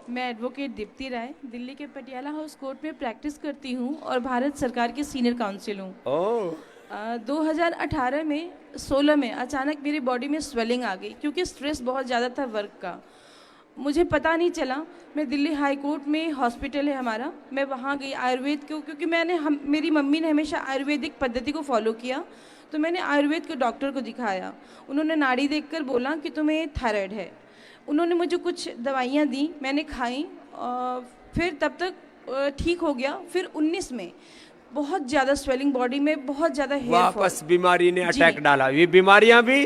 मैं एडवोकेट दीप्ति राय दिल्ली के Patiala house court में प्रैक्टिस करती हूँ और भारत सरकार की सीनियर काउंसिल हूँ। ओह 2018 में 16 में अचानक मेरी बॉडी में स्वेलिंग आ गई क्योंकि स्ट्रेस बहुत ज़्यादा था वर्क का। मुझे पता नहीं चला। मैं दिल्ली हाई कोर्ट में हॉस्पिटल है हमारा, मैं वहाँ गई आयुर्वेद को, क्योंकि मेरी मम्मी ने हमेशा आयुर्वेदिक पद्धति को फॉलो किया, तो मैंने आयुर्वेद के डॉक्टर को दिखाया। उन्होंने नाड़ी देखकर बोला कि तुम्हें थायराइड है। उन्होंने मुझे कुछ दवाइयाँ दी, मैंने खाई और फिर तब तक ठीक हो गया। फिर 19 में बहुत ज़्यादा स्वेलिंग बॉडी में, बहुत ज़्यादा हेयर वापस बीमारी ने जी। अटैक डाला। ये बीमारियां भी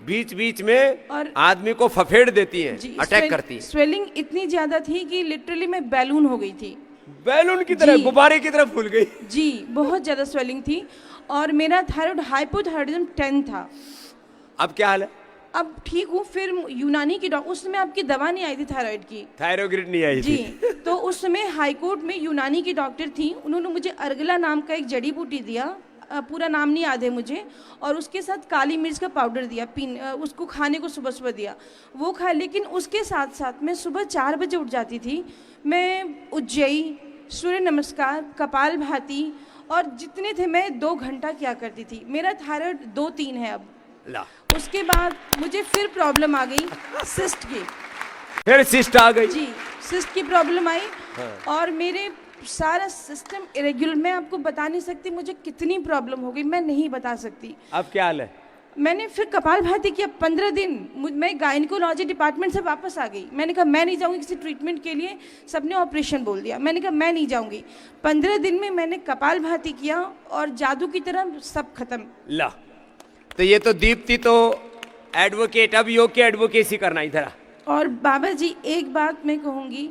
बीच बीच में और आदमी को फफेड़ देती हैं, जी, अटैक करती हैं। स्वेलिंग इतनी ज़्यादा थी कि लिटरली मैं बैलून हो गई थी। बैलून की तरह, जी। गुब्बारे की तरह फूल गई। जी, बहुत ज़्यादा स्वेलिंग थी और मेरा थायराइड हाइपोथायराइडिज्म 10 था। अब क्या हाल है? अब ठीक हूँ। फिर यूनानी की डॉक्टर, उस समय आपकी दवा नहीं आई थी थायराइड की थायरोग्रिड नहीं आई जी, थी। तो उस समय हाई कोर्ट में यूनानी की डॉक्टर थी। उन्होंने मुझे अर्गला नाम का एक जड़ी बूटी दिया, पूरा नाम नहीं याद है मुझे, और उसके साथ काली मिर्च का पाउडर दिया, उसको खाने को सुबह सुबह दिया, वो खाया। लेकिन उसके साथ साथ मैं सुबह 4 बजे उठ जाती थी। मैं उज्जयी, सूर्य नमस्कार, कपाल भाती और जितने थे मैं 2 घंटा किया करती थी। मेरा थायराइड 2-3 है अब। ला, उसके बाद मुझे फिर प्रॉब्लम आ गई सिस्ट की। फिर सिस्ट आ गई। जी, सिस्ट की प्रॉब्लम आई। हाँ। और मेरे सारा सिस्टम इरेग्युलर, मैं आपको बता नहीं सकती मुझे कितनी प्रॉब्लम हो गई, मैं नहीं बता सकती। अब क्या हाल है? मैंने फिर कपाल भाती किया 15 दिन। मैं गायनिकोलॉजी डिपार्टमेंट से वापस आ गई। मैंने कहा मैं नहीं जाऊंगी किसी ट्रीटमेंट के लिए, सबने ऑपरेशन बोल दिया। मैंने कहा मैं नहीं जाऊंगी। 15 दिन में मैंने कपाल भाती किया और जादू की तरह सब खत्म। ला, तो ये तो दीप्ति तो एडवोकेट, अब योग की एडवोकेसी करना इधर आ। और बाबा जी एक बात मैं कहूँगी,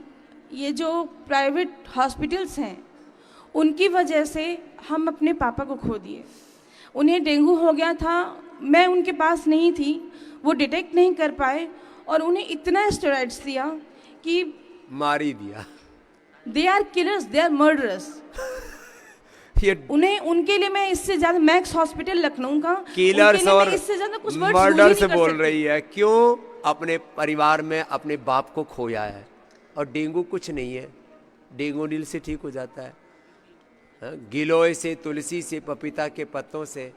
ये जो प्राइवेट हॉस्पिटल्स हैं उनकी वजह से हम अपने पापा को खो दिए। उन्हें डेंगू हो गया था, मैं उनके पास नहीं थी, वो डिटेक्ट नहीं कर पाए और उन्हें इतना स्टेरॉइड्स दिया कि मार ही दिया। They are killers, they are murderers. ये उन्हें, उनके लिए मैं इससे ज्यादा, मैक्स हॉस्पिटल लखनऊ का, किलर्स उनके लिए और मैं इससे ज्यादा कुछ वर्ड्स मर्डर यूज ही से नहीं कर बोल सकती। रही है। क्यों? अपने परिवार में अपने बाप को खोया है। और डेंगू कुछ नहीं है, डेंगू नील से ठीक हो जाता है। हाँ, गिलोय से, तुलसी से, पपीता के पत्तों से,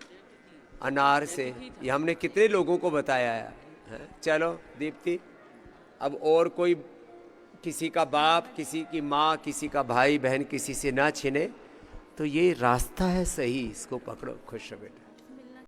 अनार से, ये हमने कितने लोगों को बताया है। हाँ, चलो दीप्ति, अब और कोई किसी का बाप, किसी की माँ, किसी का भाई बहन किसी से ना छीने, तो ये रास्ता है सही, इसको पकड़ो। खुश रहो बेटा।